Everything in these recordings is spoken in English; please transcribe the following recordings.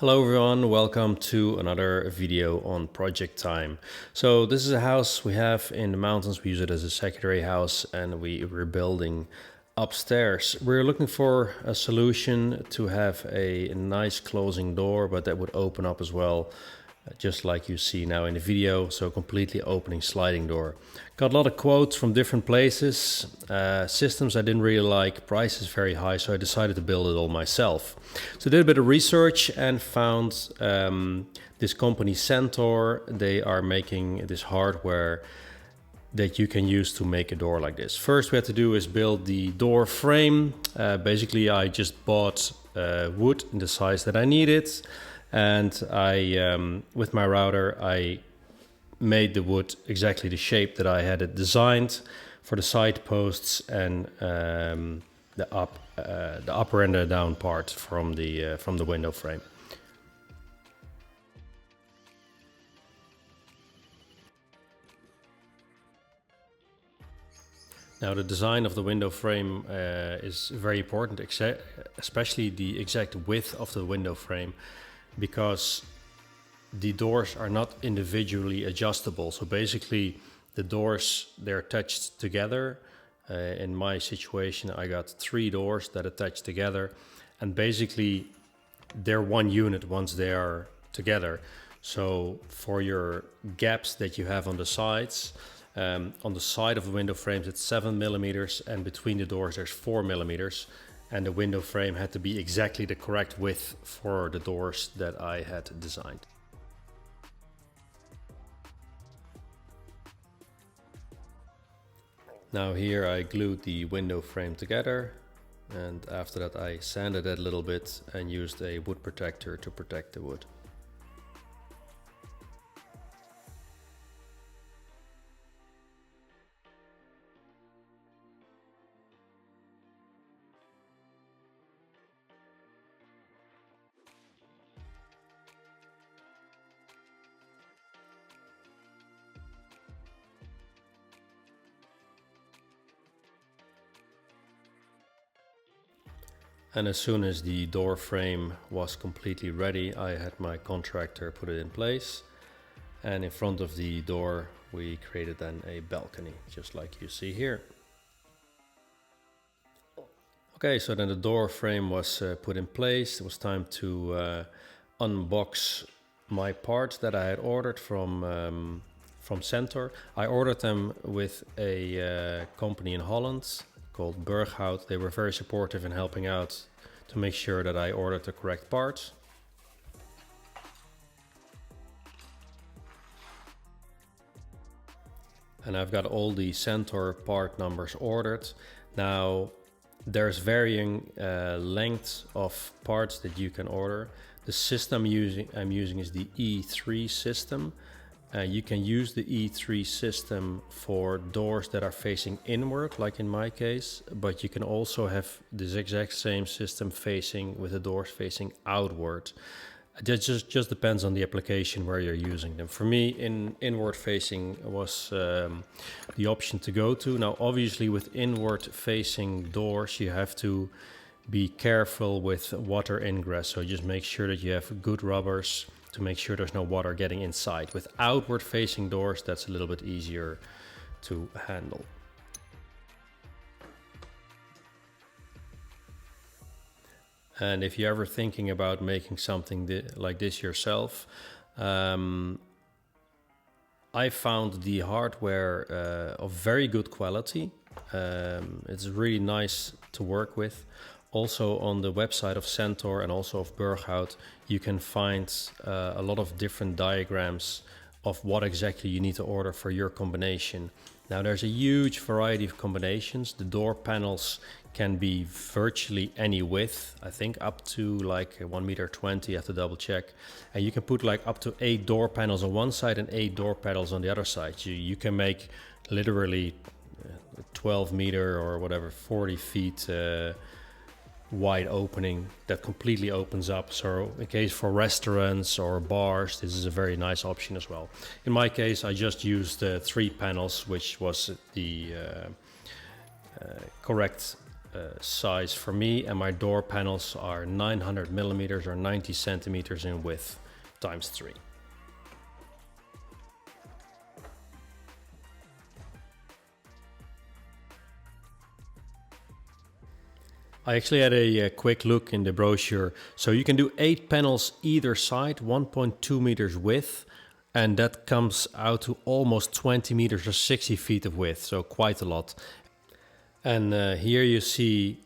Hello everyone, welcome to another video on project time. So this is a house we have in the mountains. We use it as a secondary house and we're building upstairs. We're looking for a solution to have a nice closing door, but that would open up as well, just like you see now in the video. So completely opening sliding door. Got a lot of quotes from different places. Systems I didn't really like, price is very high, so I decided to build it all myself. So I did a bit of research and found this company Centor. They are making this hardware that you can use to make a door like this. First we had to do is build the door frame. Basically I just bought wood in the size that I needed, and I with my router I made the wood exactly the shape that I had it designed for the side posts and the upper and the down part from the window frame. Now the design of the window frame is very important, especially the exact width of the window frame, because the doors are not individually adjustable. So basically the doors, they're attached together. In my situation, I got 3 doors that attach together, and basically they're one unit once they are together. So for your gaps that you have on the sides, on the side of the window frames, it's 7 millimeters, and between the doors there's 4 millimeters. And the window frame had to be exactly the correct width for the doors that I had designed. Now here I glued the window frame together, and after that I sanded it a little bit and used a wood protector to protect the wood. And as soon as the door frame was completely ready, I had my contractor put it in place. And in front of the door, we created then a balcony, just like you see here. Okay, so then the door frame was put in place. It was time to unbox my parts that I had ordered from Centor. I ordered them with a company in Holland called Berghout. They were very supportive in helping out to make sure that I ordered the correct parts. And I've got all the Centor part numbers ordered. Now there's varying lengths of parts that you can order. The system I'm using is the E3 system. You can use the E3 system for doors that are facing inward, like in my case, but you can also have this exact same system with the doors facing outward. That just depends on the application where you're using them. For me, inward facing was the option to go to. Now, obviously with inward facing doors, you have to be careful with water ingress. So just make sure that you have good rubbers to make sure there's no water getting inside. With outward facing doors, that's a little bit easier to handle. And if you're ever thinking about making something like this yourself, I found the hardware of very good quality. It's really nice to work with. Also on the website of Centor and also of Berghout, you can find a lot of different diagrams of what exactly you need to order for your combination. Now there's a huge variety of combinations. The door panels can be virtually any width, I think up to like 1.20 meters, you have to double check. And you can put like up to 8 door panels on one side and 8 door panels on the other side. You can make literally 12 meter or whatever, 40 feet wide opening that completely opens up. So in case for restaurants or bars, this is a very nice option as well. In my case, I just used 3 panels, which was the correct size for me, and my door panels are 900 millimeters or 90 centimeters in width times 3. I actually had a quick look in the brochure. So you can do 8 panels either side, 1.2 meters width, and that comes out to almost 20 meters or 60 feet of width, so quite a lot. And here you see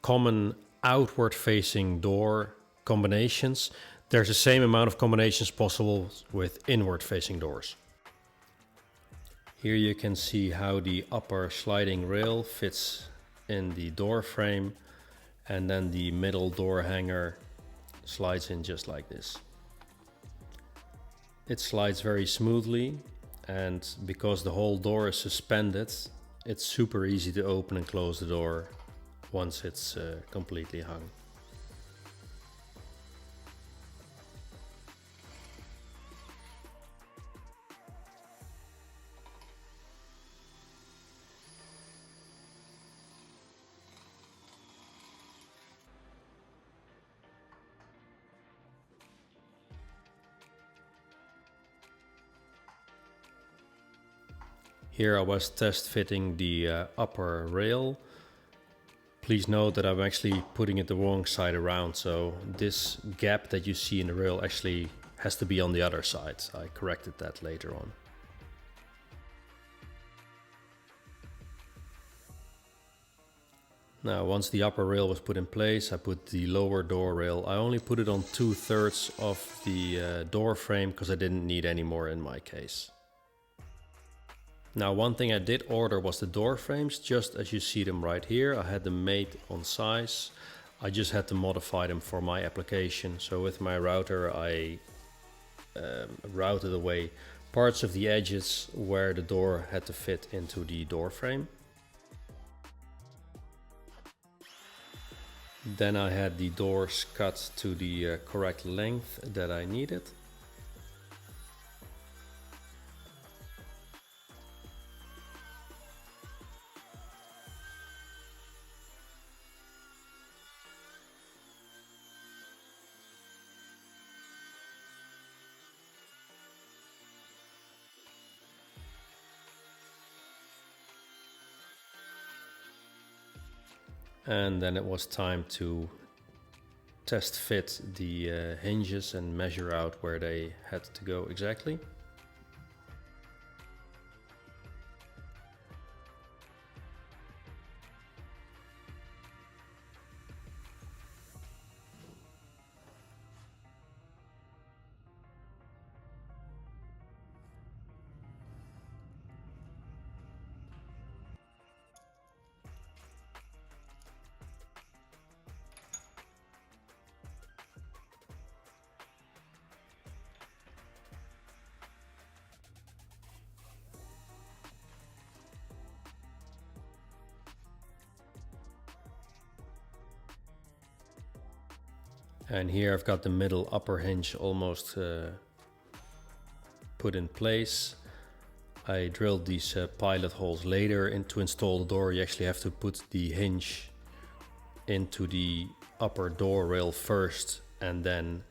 common outward facing door combinations. There's the same amount of combinations possible with inward facing doors. Here you can see how the upper sliding rail fits in the door frame, and then the middle door hanger slides in just like this. It slides very smoothly, and because the whole door is suspended, it's super easy to open and close the door once it's completely hung. Here I was test fitting the upper rail. Please note that I'm actually putting it the wrong side around, so this gap that you see in the rail actually has to be on the other side. I corrected that later on. Now, once the upper rail was put in place, I put the lower door rail. I only put it on 2/3 of the door frame because I didn't need any more in my case. Now, one thing I did order was the door frames, just as you see them right here. I had them made on size. I just had to modify them for my application. So with my router, I routed away parts of the edges where the door had to fit into the door frame. Then I had the doors cut to the correct length that I needed. And then it was time to test fit the hinges and measure out where they had to go exactly. And here I've got the middle upper hinge almost put in place. I drilled these pilot holes later. To install the door, you actually have to put the hinge into the upper door rail first, and then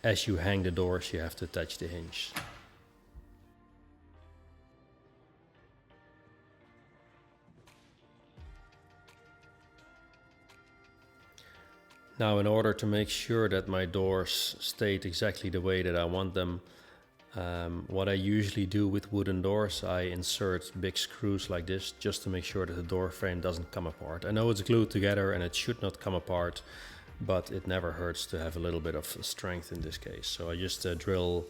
as you hang the doors, you have to attach the hinge. Now, in order to make sure that my doors stayed exactly the way that I want them, what I usually do with wooden doors, I insert big screws like this just to make sure that the door frame doesn't come apart. I know it's glued together and it should not come apart, but it never hurts to have a little bit of strength in this case. So I just drill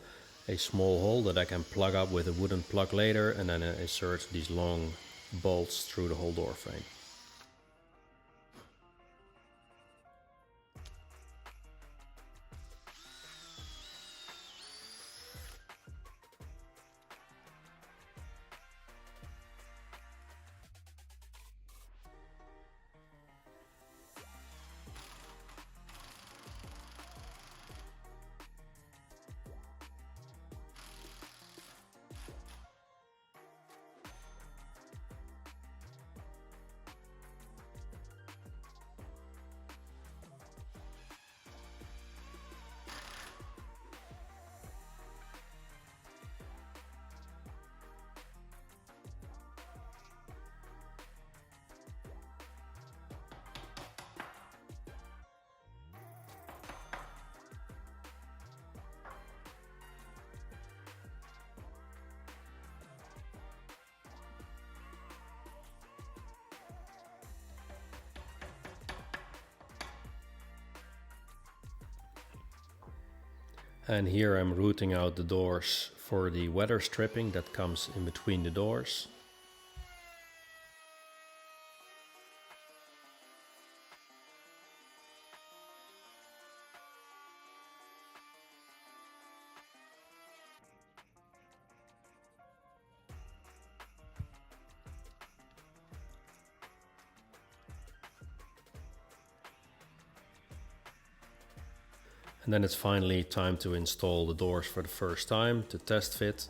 a small hole that I can plug up with a wooden plug later, and then I insert these long bolts through the whole door frame. And here I'm routing out the doors for the weather stripping that comes in between the doors. And then it's finally time to install the doors for the first time to test fit.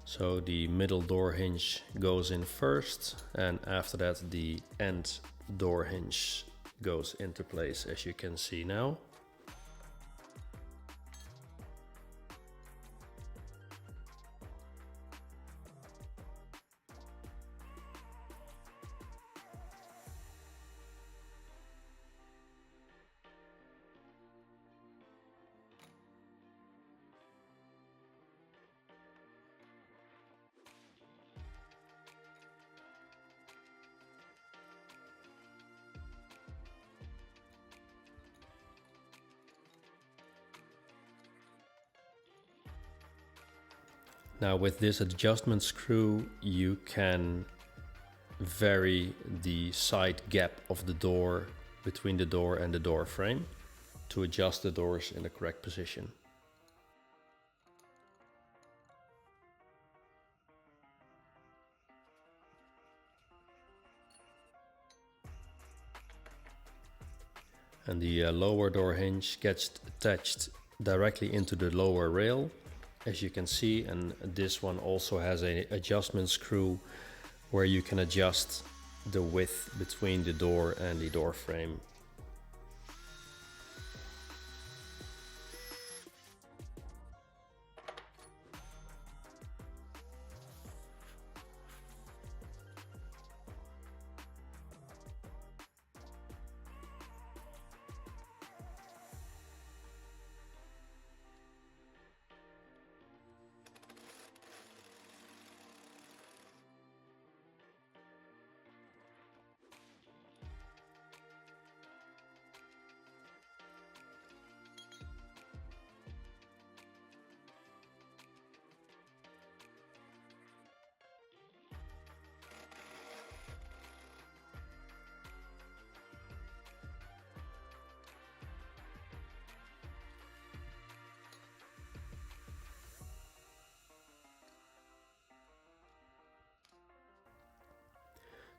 So the middle door hinge goes in first, and after that the end door hinge goes into place, as you can see now. Now with this adjustment screw, you can vary the side gap of the door between the door and the door frame to adjust the doors in the correct position. And the lower door hinge gets attached directly into the lower rail, as you can see, and this one also has an adjustment screw where you can adjust the width between the door and the door frame.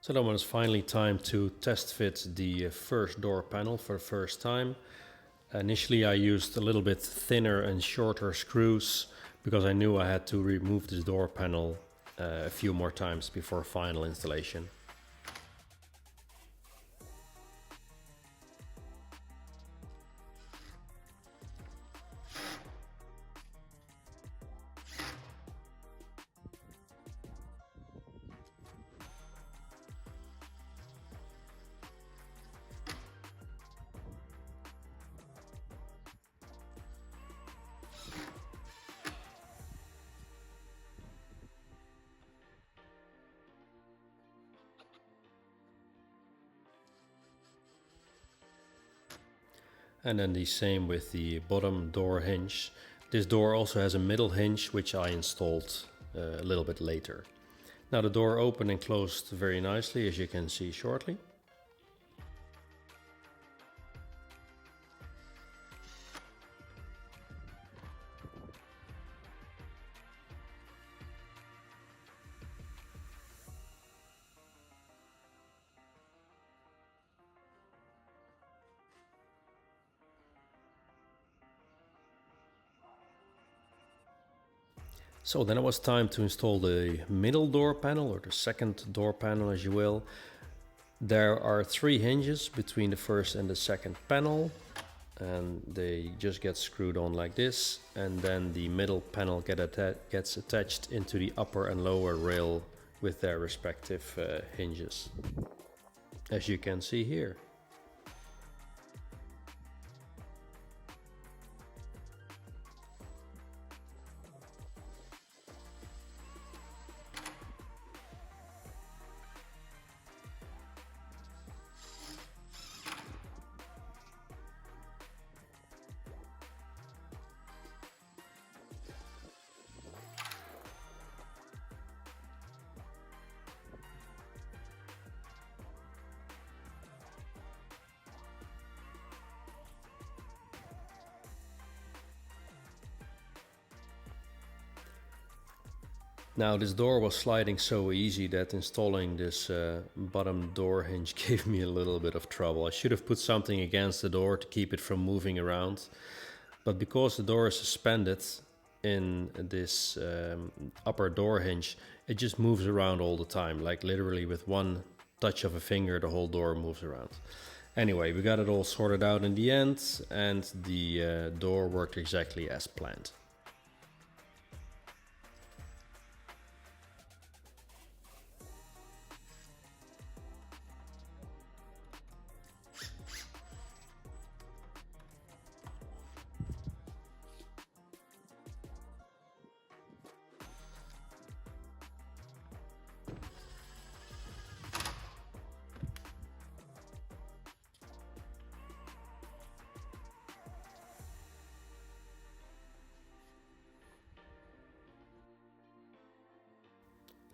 So then when it's finally time to test fit the first door panel for the first time. Initially I used a little bit thinner and shorter screws because I knew I had to remove this door panel a few more times before final installation. And then the same with the bottom door hinge. This door also has a middle hinge, which I installed a little bit later. Now the door opened and closed very nicely, as you can see shortly. So then it was time to install the middle door panel, or the second door panel as you will. There are 3 hinges between the first and the second panel, and they just get screwed on like this, and then the middle panel gets attached into the upper and lower rail with their respective hinges, as you can see here. Now this door was sliding so easy that installing this bottom door hinge gave me a little bit of trouble. I should have put something against the door to keep it from moving around. But because the door is suspended in this upper door hinge, it just moves around all the time. Like literally with one touch of a finger, the whole door moves around. Anyway, we got it all sorted out in the end, and the door worked exactly as planned.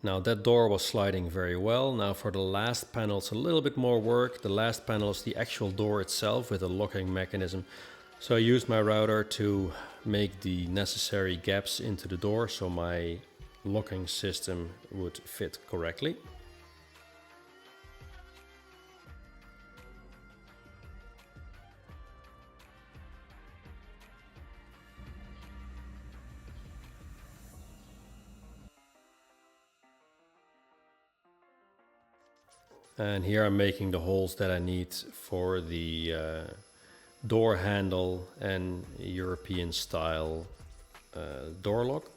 Now that door was sliding very well. Now for the last panel, it's a little bit more work. The last panel is the actual door itself with a locking mechanism. So I used my router to make the necessary gaps into the door so my locking system would fit correctly. And here I'm making the holes that I need for the door handle and European style door lock.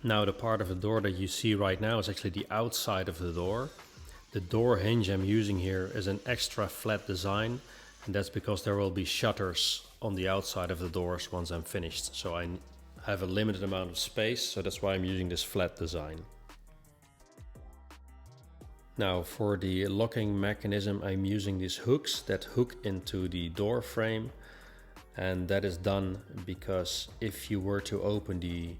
Now the part of the door that you see right now is actually the outside of the door. The door hinge I'm using here is an extra flat design, and that's because there will be shutters on the outside of the doors once I'm finished. So I have a limited amount of space, so that's why I'm using this flat design. Now for the locking mechanism, I'm using these hooks that hook into the door frame, and that is done because if you were to open the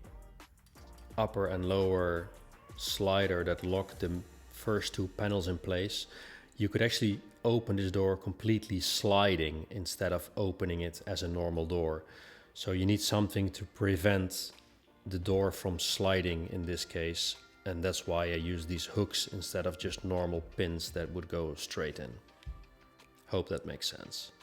upper and lower slider that lock the first two panels in place, you could actually open this door completely sliding instead of opening it as a normal door. So you need something to prevent the door from sliding in this case, and that's why I use these hooks instead of just normal pins that would go straight in. Hope that makes sense.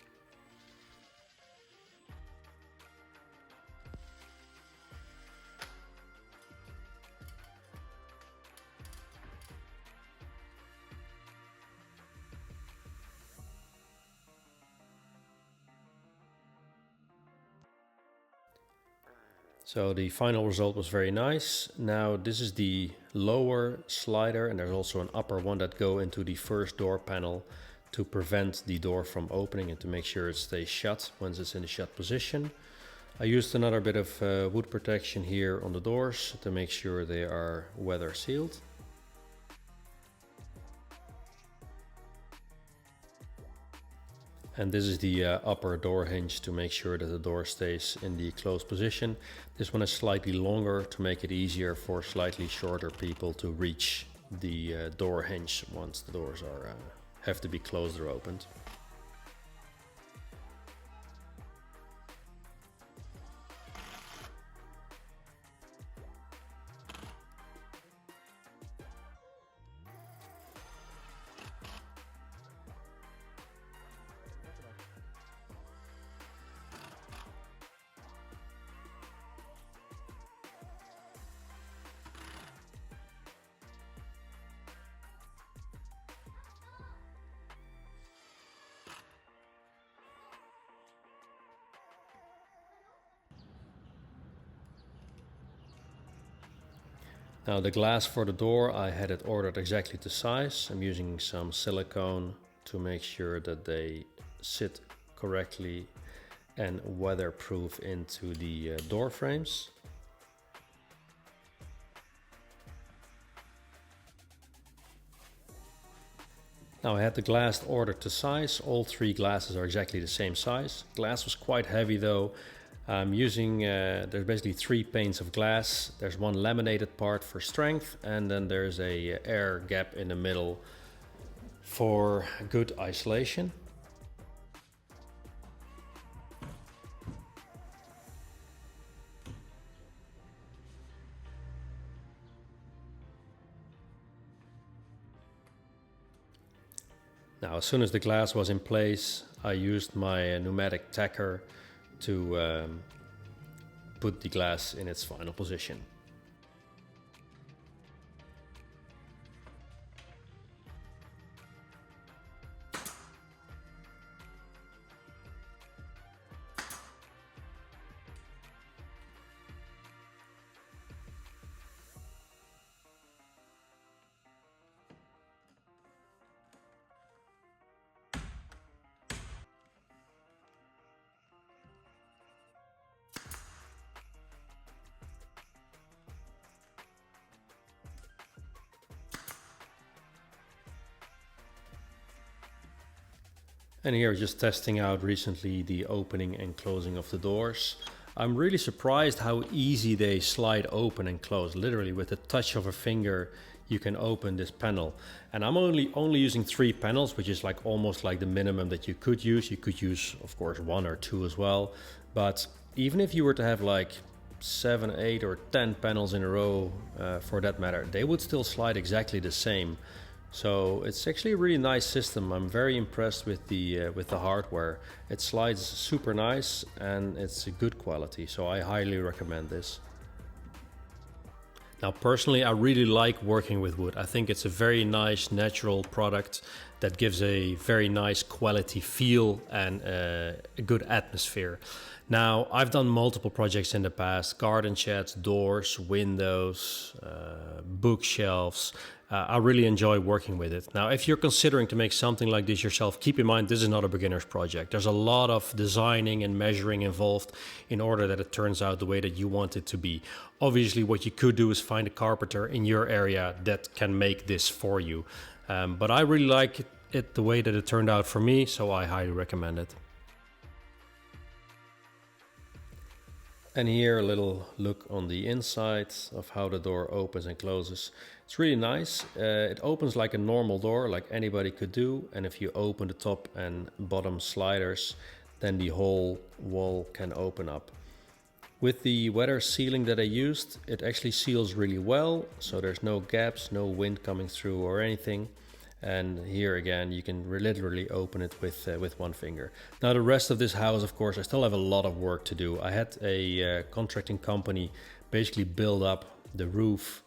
So the final result was very nice. Now this is the lower slider, and there's also an upper one that go into the first door panel to prevent the door from opening and to make sure it stays shut once it's in the shut position. I used another bit of wood protection here on the doors to make sure they are weather sealed. And this is the upper door hinge to make sure that the door stays in the closed position. This one is slightly longer to make it easier for slightly shorter people to reach the door hinge once the doors are have to be closed or opened. Now the glass for the door, I had it ordered exactly to size. I'm using some silicone to make sure that they sit correctly and weatherproof into the door frames. Now I had the glass ordered to size. All three glasses are exactly the same size. Glass was quite heavy though. I'm using, there's basically 3 panes of glass. There's one laminated part for strength, and then there's a air gap in the middle for good isolation. Now, as soon as the glass was in place, I used my pneumatic tacker to put the glass in its final position. And here, just testing out recently the opening and closing of the doors. I'm really surprised how easy they slide open and close. Literally with the touch of a finger, you can open this panel. And I'm only using 3 panels, which is like almost like the minimum that you could use. You could use, of course, 1 or 2 as well. But even if you were to have like 7, 8 or 10 panels in a row, for that matter, they would still slide exactly the same. So it's actually a really nice system. I'm very impressed with the hardware. It slides super nice and it's a good quality, so I highly recommend this. Now personally, I really like working with wood. I think it's a very nice natural product that gives a very nice quality feel and a good atmosphere. Now, I've done multiple projects in the past: garden sheds, doors, windows, bookshelves. I really enjoy working with it. Now, if you're considering to make something like this yourself, keep in mind this is not a beginner's project. There's a lot of designing and measuring involved in order that it turns out the way that you want it to be. Obviously, what you could do is find a carpenter in your area that can make this for you. But I really like it the way that it turned out for me, so I highly recommend it. And here a little look on the inside of how the door opens and closes. It's really nice. It opens like a normal door, like anybody could do. And if you open the top and bottom sliders, then the whole wall can open up. With the weather sealing that I used, it actually seals really well. So there's no gaps, no wind coming through or anything. And here again, you can literally open it with 1 finger. Now the rest of this house, of course, I still have a lot of work to do. I had a contracting company basically build up the roof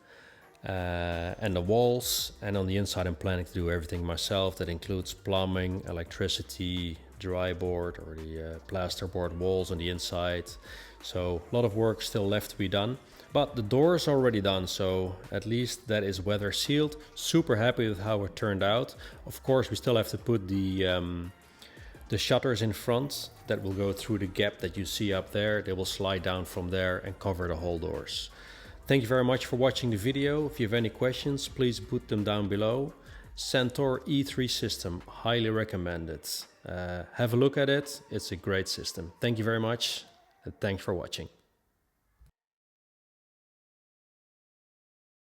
and the walls. And on the inside, I'm planning to do everything myself. That includes plumbing, electricity, dryboard or the plasterboard walls on the inside. So a lot of work still left to be done. But the door is already done, so at least that is weather sealed. Super happy with how it turned out. Of course, we still have to put the shutters in front that will go through the gap that you see up there. They will slide down from there and cover the whole doors. Thank you very much for watching the video. If you have any questions, please put them down below. Centor E3 system, highly recommended. Have a look at it. It's a great system. Thank you very much, and thanks for watching.